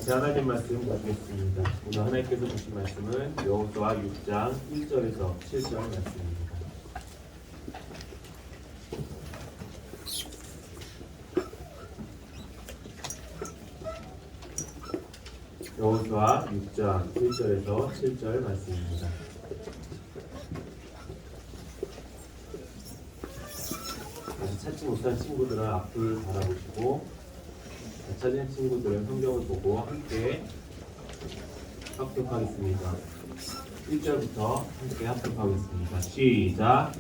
자, 하나님 말씀 보겠습니다. 오늘 하나님께서 주신 말씀은 여호수아 6장 1절에서 7절 말씀입니다. 여호수아 6장 1절에서 7절 말씀입니다. 아직 찾지 못한 친구들은 앞을 바라보시고, 찾은 친구들은 성경을 보고 함께 합독하겠습니다. 1절부터 함께 합독하겠습니다. 시작!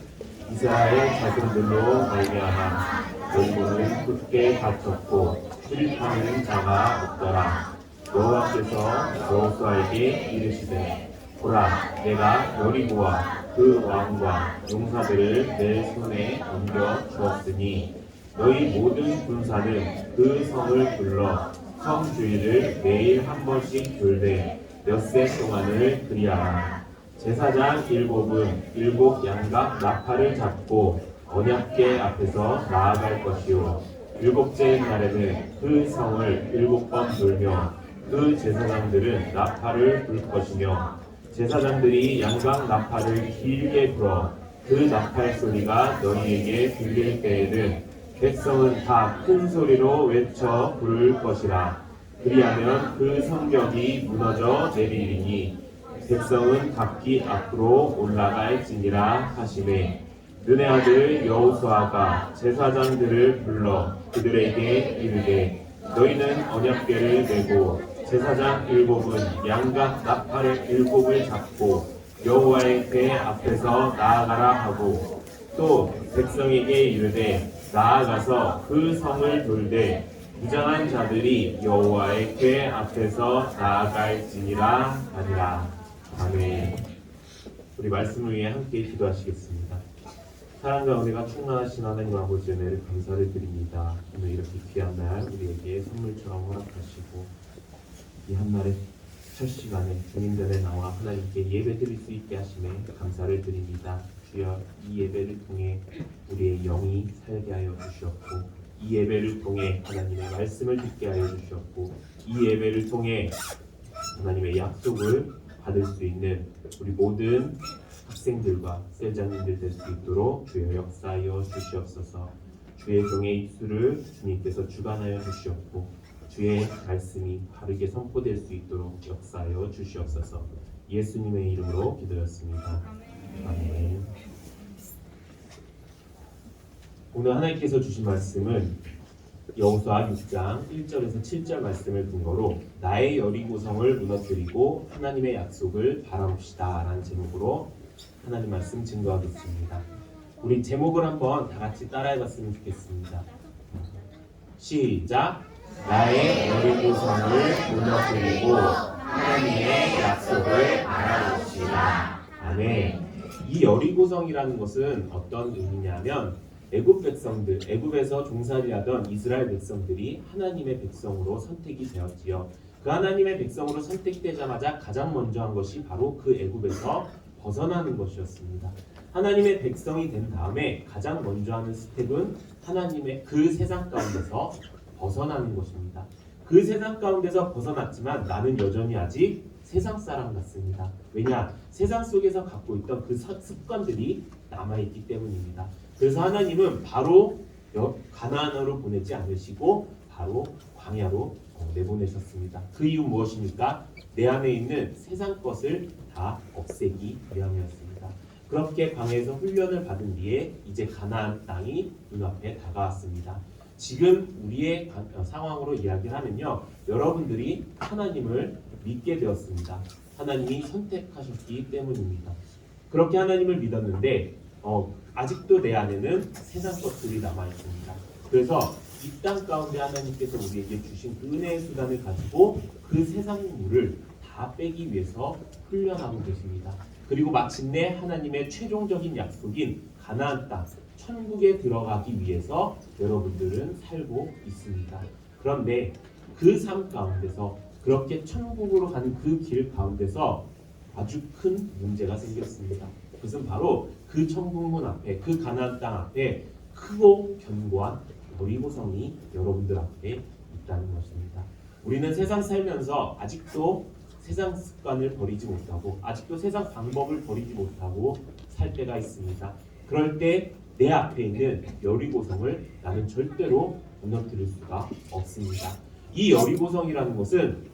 이스라엘 자손들로 말미암아 너희는 굳게 갇혔고 출입하는 자가 없더라. 여호와께서 여호수아에게 이르시되 보라, 내가 여리고와 그 왕과 용사들을 내 손에 넘겨 주었으니 너희 모든 군사는 그 성을 불러 성 주위를 매일 한 번씩 돌되 엿새 동안을 그리하라. 제사장 7은 7 양각 나팔을 잡고 언약궤 앞에서 나아갈 것이요 7째 날에는 그 성을 7번 돌며 그 제사장들은 나팔을 불 것이며 제사장들이 양각 나팔을 길게 불어 그 나팔 소리가 너희에게 들릴 때에는 백성은 다 큰 소리로 외쳐 부를 것이라. 그리하면 그 성벽이 무너져 내리리니 백성은 각기 앞으로 올라갈지니라 하시매. 눈의 아들 여호수아가 제사장들을 불러 그들에게 이르되 너희는 언약궤를 메고 제사장 7은 양각 나팔의 7을 잡고 여호와의 궤 앞에서 나아가라 하고 또 백성에게 이르되 나아가서 그 성을 돌되 무장한 자들이 여호와의 궤 앞에서 나아갈지니라 하니라. 아멘. 우리 말씀을 위해 함께 기도하시겠습니다. 사랑과 은혜가 충만하신 하나님 아버지의 은혜를 감사를 드립니다. 오늘 이렇게 귀한 날 우리에게 선물처럼 허락하시고 이 한날의 첫 시간에 주님 전에 나와 하나님께 예배 드릴 수 있게 하심에 감사를 드립니다. 주여, 이 예배를 통해 우리의 영이 살게 하여 주시옵고 이 예배를 통해 하나님의 말씀을 듣게 하여 주시옵고 이 예배를 통해 하나님의 약속을 받을 수 있는 우리 모든 학생들과 셀자님들 될 수 있도록 주여 역사하여 주시옵소서. 주의 종의 입술을 주님께서 주관하여 주시옵고 주의 말씀이 바르게 선포될 수 있도록 역사하여 주시옵소서. 예수님의 이름으로 기도했습니다. 아멘. 오늘 하나님께서 주신 말씀은 여호수아 6장 1절에서 7절 말씀을 근거로 나의 여리고성을 무너뜨리고 하나님의 약속을 바라봅시다 라는 제목으로 하나님 말씀 증거하겠습니다. 우리 제목을 한번 다 같이 따라해봤으면 좋겠습니다. 시작! 나의 여리고성을 무너뜨리고 하나님의 약속을 바라봅시다. 아멘. 이 여리고성이라는 것은 어떤 의미냐면 애굽 백성들, 애굽에서 종살이하던 이스라엘 백성들이 하나님의 백성으로 선택이 되었지요. 그 하나님의 백성으로 선택되자마자 가장 먼저 한 것이 바로 그 애굽에서 벗어나는 것이었습니다. 하나님의 백성이 된 다음에 가장 먼저 하는 스텝은 하나님의 그 세상 가운데서 벗어나는 것입니다. 그 세상 가운데서 벗어났지만 나는 여전히 아직 세상 사람 같습니다. 왜냐? 세상 속에서 갖고 있던 그 습관들이 남아있기 때문입니다. 그래서 하나님은 바로 가나안으로 보내지 않으시고 바로 광야로 내보내셨습니다. 그 이유 무엇입니까? 내 안에 있는 세상 것을 다 없애기 위함이었습니다. 그렇게 광야에서 훈련을 받은 뒤에 이제 가나안 땅이 눈앞에 다가왔습니다. 지금 우리의 상황으로 이야기를 하면요, 여러분들이 하나님을 믿게 되었습니다. 하나님이 선택하셨기 때문입니다. 그렇게 하나님을 믿었는데 아직도 내 안에는 세상 것들이 남아 있습니다. 그래서 이 땅 가운데 하나님께서 우리에게 주신 그 은혜의 수단을 가지고 그 세상 물을 다 빼기 위해서 훈련하고 계십니다. 그리고 마침내 하나님의 최종적인 약속인 가나안 땅, 천국에 들어가기 위해서 여러분들은 살고 있습니다. 그런데 그 삶 가운데서 그렇게 천국으로 가는 그 길 가운데서 아주 큰 문제가 생겼습니다. 그것은 바로 그 천국문 앞에, 그 가나안 땅 앞에 크고 견고한 여리고성이 여러분들 앞에 있다는 것입니다. 우리는 세상 살면서 아직도 세상 습관을 버리지 못하고 아직도 세상 방법을 버리지 못하고 살 때가 있습니다. 그럴 때 내 앞에 있는 여리고성을 나는 절대로 무너뜨릴 수가 없습니다. 이 여리고성이라는 것은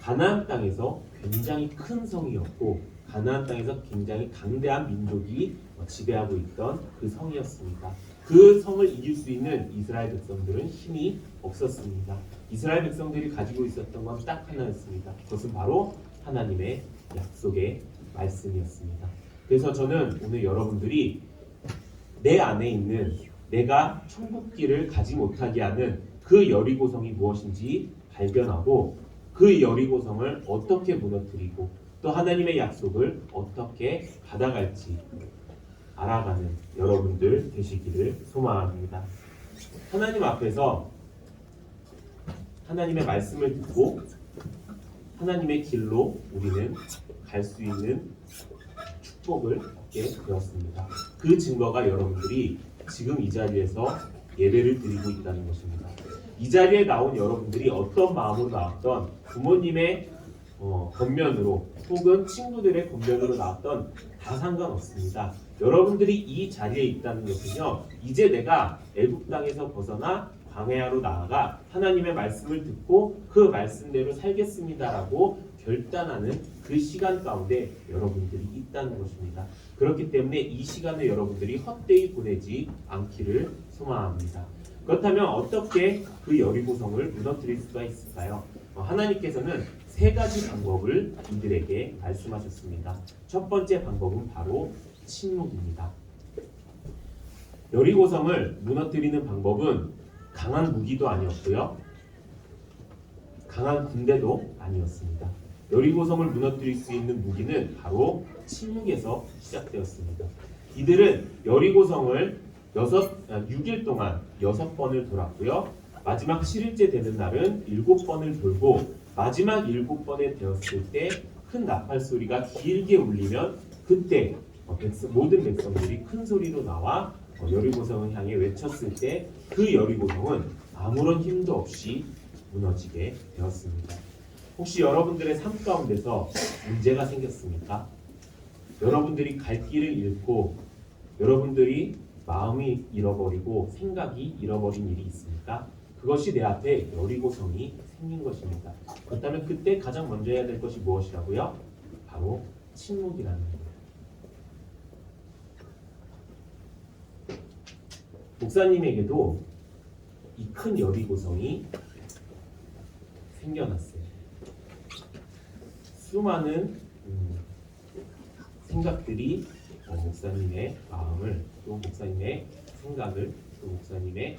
가나안 땅에서 굉장히 큰 성이었고 가나안 땅에서 굉장히 강대한 민족이 지배하고 있던 그 성이었습니다. 그 성을 이길 수 있는 이스라엘 백성들은 힘이 없었습니다. 이스라엘 백성들이 가지고 있었던 건 딱 하나였습니다. 그것은 바로 하나님의 약속의 말씀이었습니다. 그래서 저는 오늘 여러분들이 내 안에 있는 내가 천국길을 가지 못하게 하는 그 여리고성이 무엇인지 발견하고 그 여리고성을 어떻게 무너뜨리고 또 하나님의 약속을 어떻게 받아갈지 알아가는 여러분들 되시기를 소망합니다. 하나님 앞에서 하나님의 말씀을 듣고 하나님의 길로 우리는 갈 수 있는 축복을 얻게 되었습니다. 그 증거가 여러분들이 지금 이 자리에서 예배를 드리고 있다는 것입니다. 이 자리에 나온 여러분들이 어떤 마음으로 나왔던 부모님의 겉면으로 혹은 친구들의 겉면으로 나왔던 다 상관없습니다. 여러분들이 이 자리에 있다는 것은요, 이제 내가 애굽 땅에서 벗어나 광야로 나아가 하나님의 말씀을 듣고 그 말씀대로 살겠습니다라고 결단하는 그 시간 가운데 여러분들이 있다는 것입니다. 그렇기 때문에 이 시간을 여러분들이 헛되이 보내지 않기를 소망합니다. 그렇다면 어떻게 그 여리고성을 무너뜨릴 수가 있을까요? 하나님께서는 세 가지 방법을 이들에게 말씀하셨습니다. 첫 번째 방법은 바로 침묵입니다. 여리고성을 무너뜨리는 방법은 강한 무기도 아니었고요, 강한 군대도 아니었습니다. 여리고성을 무너뜨릴 수 있는 무기는 바로 침묵에서 시작되었습니다. 이들은 여리고성을 6일 동안 6번을 돌았고요. 마지막 7일째 되는 날은 7번을 돌고 마지막 7번에 되었을 때 큰 나팔 소리가 길게 울리면 그때 모든 백성들이 큰 소리로 나와 여리고성을 향해 외쳤을 때 그 여리고성은 아무런 힘도 없이 무너지게 되었습니다. 혹시 여러분들의 삶 가운데서 문제가 생겼습니까? 여러분들이 갈 길을 잃고 여러분들이 마음이 잃어버리고 생각이 잃어버린 일이 있습니까? 그것이 내 앞에 여리고성이 생긴 것입니다. 그렇다면 그때 가장 먼저 해야 될 것이 무엇이라고요? 바로 침묵이라는 겁니다. 목사님에게도 이 큰 여리고성이 생겨났어요. 수많은 생각들이 목사님의 마음을 또 목사님의 생각을 또 목사님의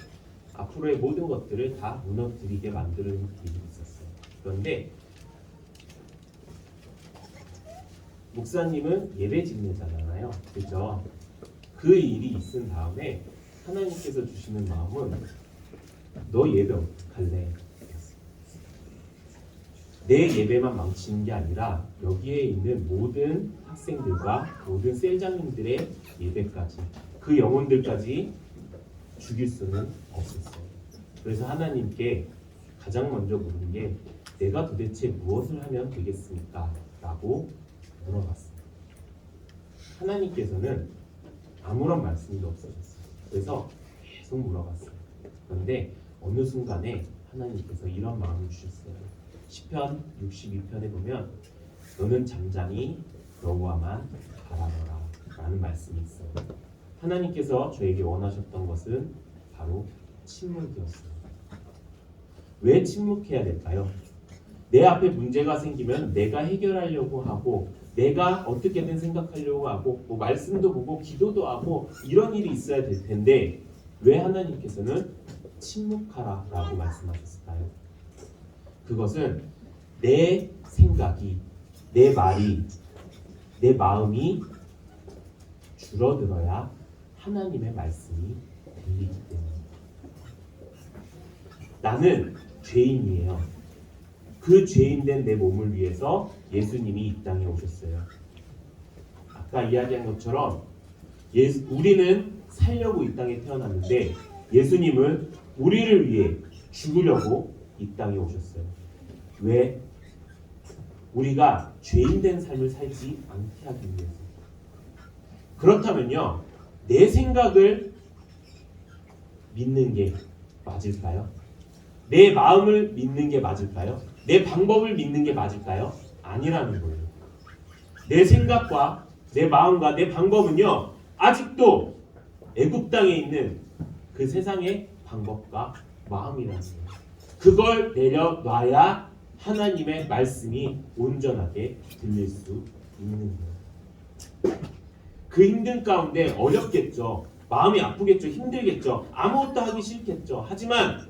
앞으로의 모든 것들을 다 무너뜨리게 만드는 일이 있었어요. 그런데 목사님은 예배 집례자잖아요. 그죠? 그 일이 있은 다음에 하나님께서 주시는 마음은 너 예배 어떡할래? 내 예배만 망치는 게 아니라 여기에 있는 모든 학생들과 모든 셀장님들의 예배까지 그 영혼들까지 죽일 수는 없었어요. 그래서 하나님께 가장 먼저 묻는 게 내가 도대체 무엇을 하면 되겠습니까? 라고 물어봤어요. 하나님께서는 아무런 말씀이 없으셨어요. 그래서 계속 물어봤어요. 그런데 어느 순간에 하나님께서 이런 마음을 주셨어요. 시편 62편에 보면 너는 잠잠히 여호와만 바라보라 라는 말씀이 있어요. 하나님께서 저에게 원하셨던 것은 바로 침묵이었어요. 왜 침묵해야 될까요? 내 앞에 문제가 생기면 내가 해결하려고 하고 내가 어떻게든 생각하려고 하고 뭐 말씀도 보고 기도도 하고 이런 일이 있어야 될 텐데 왜 하나님께서는 침묵하라 라고 말씀하셨을까요? 그것은 내 생각이, 내 말이, 내 마음이 줄어들어야 하나님의 말씀이 들리기 때문입니다. 나는 죄인이에요. 그 죄인된 내 몸을 위해서 예수님이 이 땅에 오셨어요. 아까 이야기한 것처럼 우리는 살려고 이 땅에 태어났는데 예수님은 우리를 위해 죽으려고 이 땅에 오셨어요. 왜? 우리가 죄인된 삶을 살지 않게 하기 위해서. 그렇다면요, 내 생각을 믿는 게 맞을까요? 내 마음을 믿는 게 맞을까요? 내 방법을 믿는 게 맞을까요? 아니라는 거예요. 내 생각과 내 마음과 내 방법은요, 아직도 애굽 땅에 있는 그 세상의 방법과 마음이라는 거예요. 그걸 내려놔야 하나님의 말씀이 온전하게 들릴 수 있는 거예요. 그 힘든 가운데 어렵겠죠. 마음이 아프겠죠. 힘들겠죠. 아무것도 하기 싫겠죠. 하지만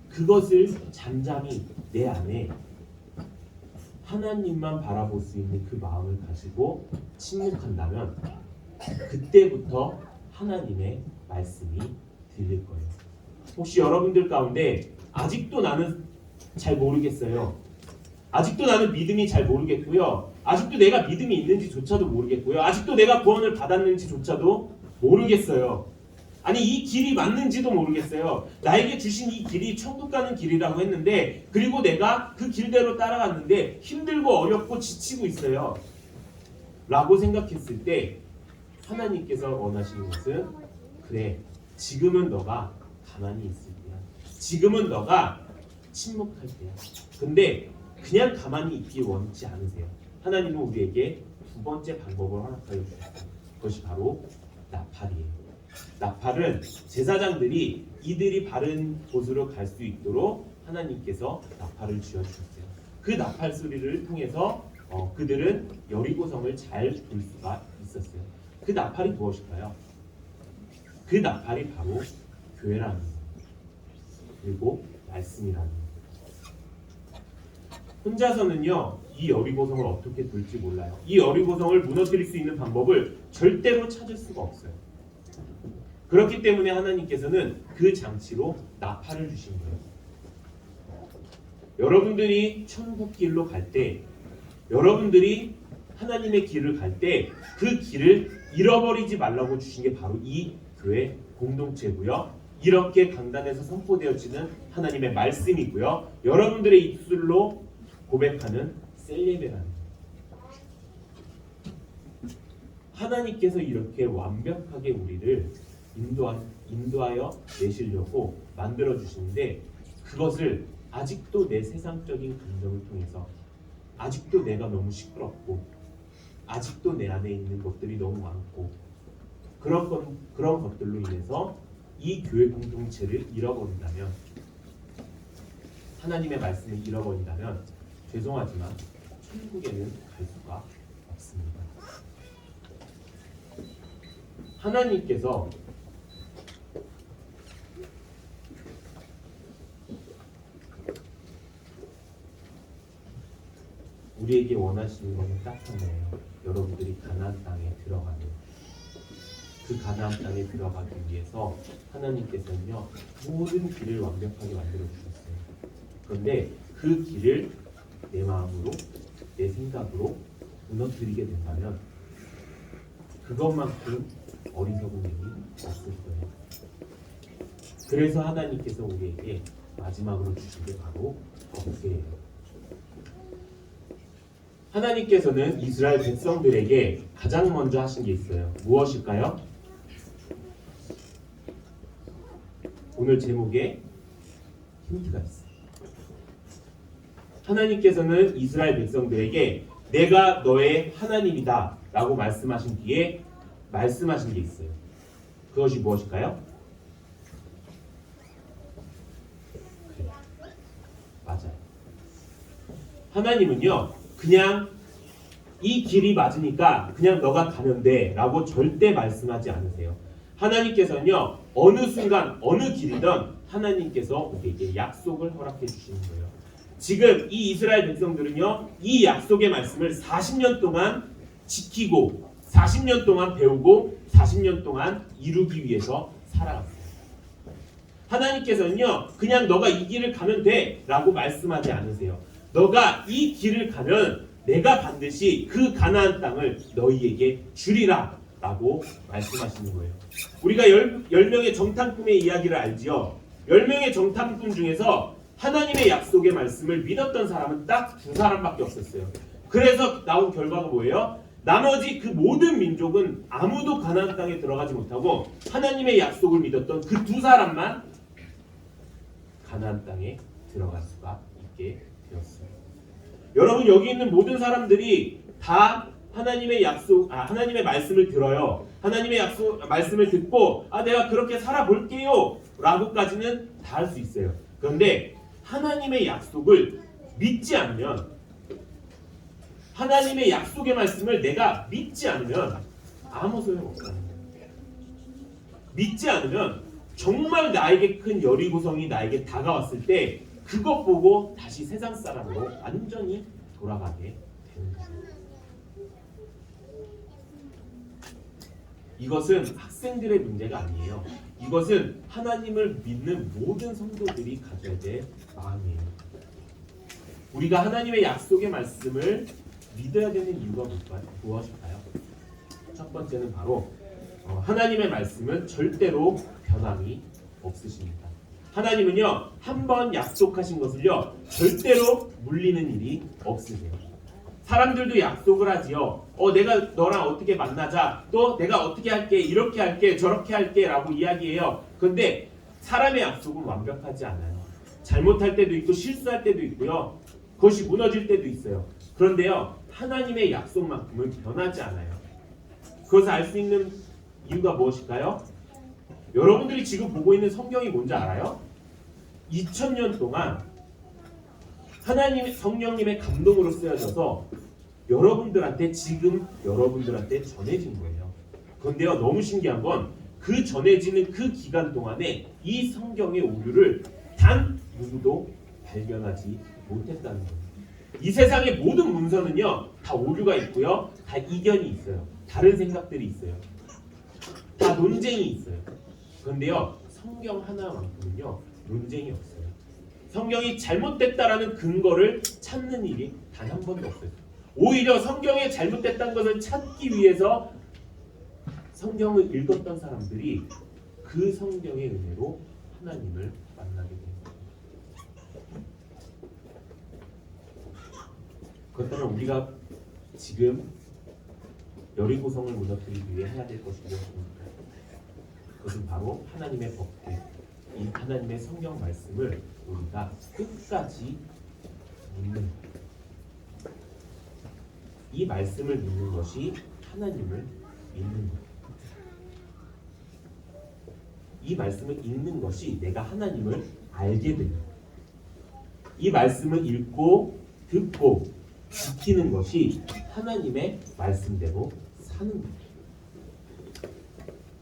그것을 잠잠히 내 안에 하나님만 바라볼 수 있는 그 마음을 가지고 침묵한다면 그때부터 하나님의 말씀이 들릴 거예요. 혹시 여러분들 가운데 아직도 나는 잘 모르겠어요. 아직도 나는 믿음이 잘 모르겠고요. 아직도 내가 믿음이 있는지조차도 모르겠고요. 아직도 내가 구원을 받았는지조차도 모르겠어요. 아니 이 길이 맞는지도 모르겠어요. 나에게 주신 이 길이 천국 가는 길이라고 했는데 그리고 내가 그 길대로 따라갔는데 힘들고 어렵고 지치고 있어요. 라고 생각했을 때 하나님께서 원하시는 것은 그래 지금은 너가 가만히 있을 때야. 지금은 너가 침묵할 때야. 근데 그냥 가만히 있기 원치 않으세요. 하나님은 우리에게 두 번째 방법을 허락하여 주셨어요. 그것이 바로 나팔이에요. 나팔은 제사장들이 이들이 바른 곳으로 갈 수 있도록 하나님께서 나팔을 쥐어주셨어요. 그 나팔 소리를 통해서 그들은 여리고성을 잘 볼 수가 있었어요. 그 나팔이 무엇일까요? 그 나팔이 바로 교회라는 거예요. 그리고 말씀이라는 거예요. 혼자서는요 이 여리고성을 어떻게 돌지 몰라요. 이 여리고성을 무너뜨릴 수 있는 방법을 절대로 찾을 수가 없어요. 그렇기 때문에 하나님께서는 그 장치로 나팔을 주신 거예요. 여러분들이 천국 길로 갈 때, 여러분들이 하나님의 길을 갈 때 그 길을 잃어버리지 말라고 주신 게 바로 이 교회 공동체고요. 이렇게 강단에서 선포되어지는 하나님의 말씀이고요. 여러분들의 입술로 고백하는 셀레베라는 거예요. 하나님께서 이렇게 완벽하게 우리를 인도하여 내시려고 만들어 주시는데 그것을 아직도 내 세상적인 감정을 통해서 아직도 내가 너무 시끄럽고 아직도 내 안에 있는 것들이 너무 많고 그런 것들로 인해서 이 교회 공동체를 잃어버린다면 하나님의 말씀을 잃어버린다면 죄송하지만 천국에는 갈 수가 없습니다. 하나님께서 우리에게 원하시는 것은 딱 하나예요. 여러분들이 가나안 땅에 들어가는 그 가나안 땅에 들어가기 위해서 하나님께서는요 모든 길을 완벽하게 만들어 주셨어요. 그런데 그 길을 내 마음으로 내 생각으로 무너뜨리게 된다면 그것만큼 어리석은 일이 없을 거예요. 그래서 하나님께서 우리에게 마지막으로 주신 게 바로 법궤예요. 하나님께서는 이스라엘 백성들에게 가장 먼저 하신 게 있어요. 무엇일까요? 오늘 제목에 힌트가 있어요. 하나님께서는 이스라엘 백성들에게 내가 너의 하나님이다 라고 말씀하신 뒤에 말씀하신 게 있어요. 그것이 무엇일까요? 그래. 맞아요. 하나님은요 그냥 이 길이 맞으니까 그냥 너가 가면 돼 라고 절대 말씀하지 않으세요. 하나님께서는요 어느 순간 어느 길이든 하나님께서 우리에게 약속을 허락해 주시는 거예요. 지금 이 이스라엘 백성들은요 이 약속의 말씀을 40년 동안 지키고 40년 동안 배우고 40년 동안 이루기 위해서 살아갔어요. 하나님께서는요 그냥 너가 이 길을 가면 돼 라고 말씀하지 않으세요. 너가 이 길을 가면 내가 반드시 그 가나안 땅을 너희에게 주리라 라고 말씀하시는 거예요. 우리가 10명의 정탐꾼의 이야기를 알지요. 10명의 정탐꾼 중에서 하나님의 약속의 말씀을 믿었던 사람은 딱 2사람밖에 없었어요. 그래서 나온 결과가 뭐예요? 나머지 그 모든 민족은 아무도 가나안 땅에 들어가지 못하고 하나님의 약속을 믿었던 그 2사람만 가나안 땅에 들어갈 수가 있게 되었어요. 여러분, 여기 있는 모든 사람들이 다 하나님의 하나님의 말씀을 들어요. 하나님의 말씀을 듣고 내가 그렇게 살아볼게요 라고까지는 다 할 수 있어요. 그런데 하나님의 약속을 믿지 않으면, 하나님의 약속의 말씀을 내가 믿지 않으면 아무 소용없다는 거예요. 믿지 않으면 정말 나에게 큰 여리고성이 나에게 다가왔을 때 그것 보고 다시 세상 사람으로 완전히 돌아가게 되는 거예요. 이것은 학생들의 문제가 아니에요. 이것은 하나님을 믿는 모든 성도들이 가져야 될 마음이에요. 우리가 하나님의 약속의 말씀을 믿어야 되는 이유가 무엇일까요? 첫 번째는 바로 하나님의 말씀은 절대로 변함이 없으십니다. 하나님은요, 한번 약속하신 것을요 절대로 물리는 일이 없으세요. 사람들도 약속을 하지요. 내가 너랑 어떻게 만나자, 또 내가 어떻게 할게, 이렇게 할게, 저렇게 할게 라고 이야기해요. 그런데 사람의 약속은 완벽하지 않아요. 잘못할 때도 있고 실수할 때도 있고요, 그것이 무너질 때도 있어요. 그런데요, 하나님의 약속만큼은 변하지 않아요. 그것을 알 수 있는 이유가 무엇일까요? 여러분들이 지금 보고 있는 성경이 뭔지 알아요? 2000년 동안 하나님의 성령님의 감동으로 쓰여져서 여러분들한테 전해진 거예요. 그런데요, 너무 신기한 건 그 전해지는 그 기간 동안에 이 성경의 오류를 단 누구도 발견하지 못했다는 거예요. 이 세상의 모든 문서는요 다 오류가 있고요, 다 이견이 있어요. 다른 생각들이 있어요. 다 논쟁이 있어요. 그런데요, 성경 하나만큼은요 논쟁이 없어요. 성경이 잘못됐다라는 근거를 찾는 일이 단 한 번도 없어요. 오히려 성경에 잘못됐다는 것을 찾기 위해서 성경을 읽었던 사람들이 그 성경의 은혜로 하나님을 만나게 됩니다. 그렇다면 우리가 지금 여리고성을 무너뜨리기 위해 해야 될 것이 무엇입니까? 그것은 바로 하나님의 법궤, 이 하나님의 성경 말씀을 우리가 끝까지 믿는 거예요. 이 말씀을 믿는 것이 하나님을 믿는 거예요. 이 말씀을 읽는 것이 내가 하나님을 알게 됩니다. 이 말씀을 읽고 듣고 지키는 것이 하나님의 말씀대로 사는 거예요.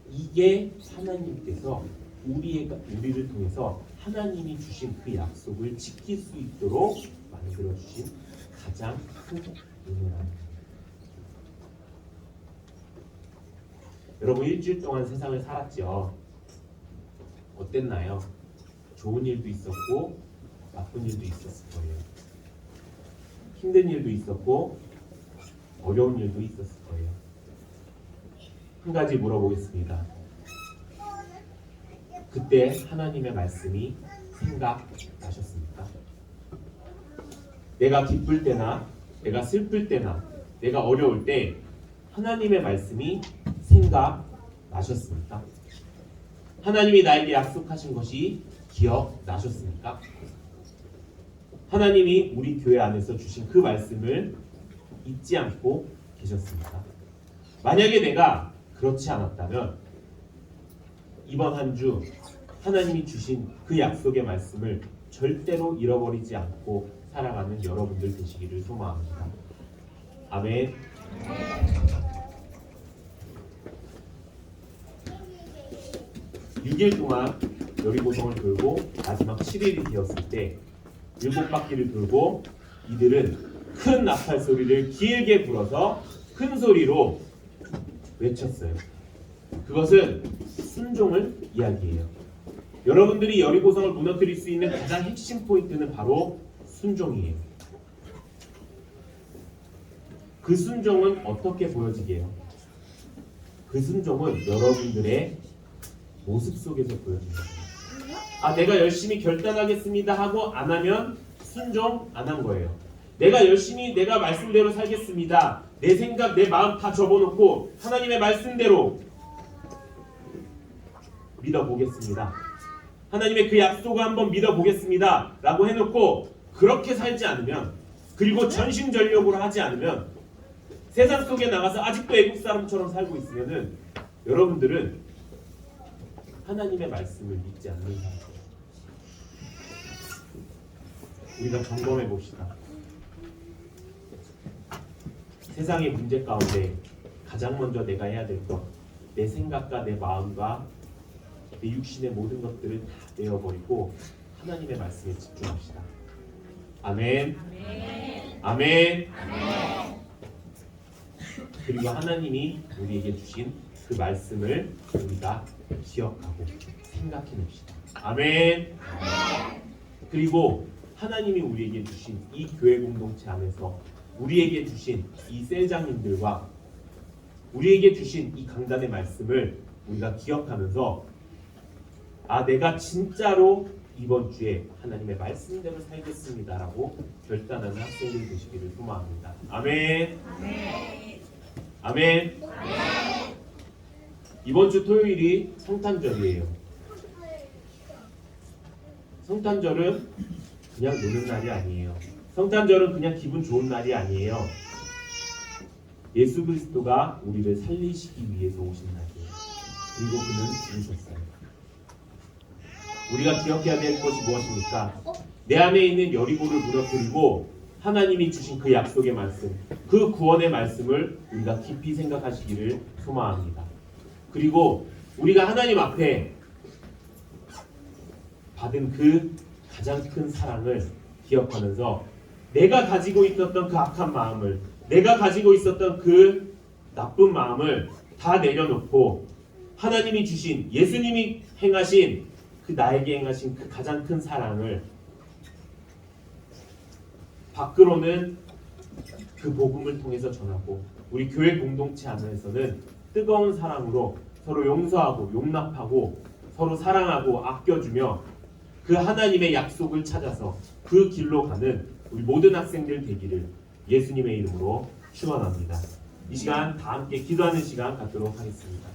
이게 하나님께서 우리를 통해서 하나님이 주신 그 약속을 지킬 수 있도록 만들어 주신 가장 큰 은혜랍니다. 여러분, 일주일 동안 세상을 살았죠. 어땠나요? 좋은 일도 있었고 나쁜 일도 있었을 거예요. 힘든 일도 있었고 어려운 일도 있었을 거예요. 한 가지 물어보겠습니다. 그때 하나님의 말씀이 생각나셨습니까? 내가 기쁠 때나 내가 슬플 때나 내가 어려울 때 하나님의 말씀이 생각나셨습니까? 하나님이 나에게 약속하신 것이 기억나셨습니까? 하나님이 우리 교회 안에서 주신 그 말씀을 잊지 않고 계셨습니까? 만약에 내가 그렇지 않았다면 이번 한 주 하나님이 주신 그 약속의 말씀을 절대로 잃어버리지 않고 살아가는 여러분들 되시기를 소망합니다. 아멘. 6일 동안 여리고성을 돌고 마지막 7일이 되었을 때 7바퀴를 돌고 이들은 큰 나팔 소리를 길게 불어서 큰 소리로 외쳤어요. 그것은 순종을 이야기해요. 여러분들이 여리고성을 무너뜨릴 수 있는 가장 핵심 포인트는 바로 순종이에요. 그 순종은 어떻게 보여지게요? 그 순종은 여러분들의 모습 속에서 보여지는 거예요. 아, 내가 열심히 결단하겠습니다 하고 안 하면 순종 안 한 거예요. 내가 열심히 내가 말씀대로 살겠습니다. 내 생각, 내 마음 다 접어놓고 하나님의 말씀대로 믿어보겠습니다. 하나님의 그 약속을 한번 믿어보겠습니다 라고 해놓고 그렇게 살지 않으면, 그리고 전심전력으로 하지 않으면, 세상 속에 나가서 아직도 애국 사람처럼 살고 있으면은 여러분들은 하나님의 말씀을 믿지 않는 사람이에요. 우리가 점검해 봅시다. 세상의 문제 가운데 가장 먼저 내가 해야 될 것, 내 생각과 내 마음과 내 육신의 모든 것들을 다 내어버리고 하나님의 말씀에 집중합시다. 아멘. 아멘. 그리고 하나님이 우리에게 주신 그 말씀을 우리가 기억하고 생각해냅시다. 아멘. 그리고 하나님이 우리에게 주신 이 교회 공동체 안에서 우리에게 주신 이 셀장님들과 우리에게 주신 이 강단의 말씀을 우리가 기억하면서, 아, 내가 진짜로 이번 주에 하나님의 말씀대로 살겠습니다라고 결단하는 학생들 되시기를 소망합니다. 아멘. 아멘. 이번 주 토요일이 성탄절이에요. 성탄절은 그냥 노는 날이 아니에요. 성탄절은 그냥 기분 좋은 날이 아니에요. 예수 그리스도가 우리를 살리시기 위해서 오신 날이에요. 그리고 그는 죽으셨어요. 우리가 기억해야 될 것이 무엇입니까? 내 안에 있는 여리고를 무너뜨리고 하나님이 주신 그 약속의 말씀, 그 구원의 말씀을 우리가 깊이 생각하시기를 소망합니다. 그리고 우리가 하나님 앞에 받은 그 가장 큰 사랑을 기억하면서 내가 가지고 있었던 그 악한 마음을, 내가 가지고 있었던 그 나쁜 마음을 다 내려놓고 하나님이 주신, 예수님이 행하신 그 나에게 행하신 그 가장 큰 사랑을 밖으로는 그 복음을 통해서 전하고, 우리 교회 공동체 안에서는 뜨거운 사랑으로 서로 용서하고 용납하고 서로 사랑하고 아껴주며 그 하나님의 약속을 찾아서 그 길로 가는 우리 모든 학생들 되기를 예수님의 이름으로 축원합니다. 이 시간 다 함께 기도하는 시간 갖도록 하겠습니다.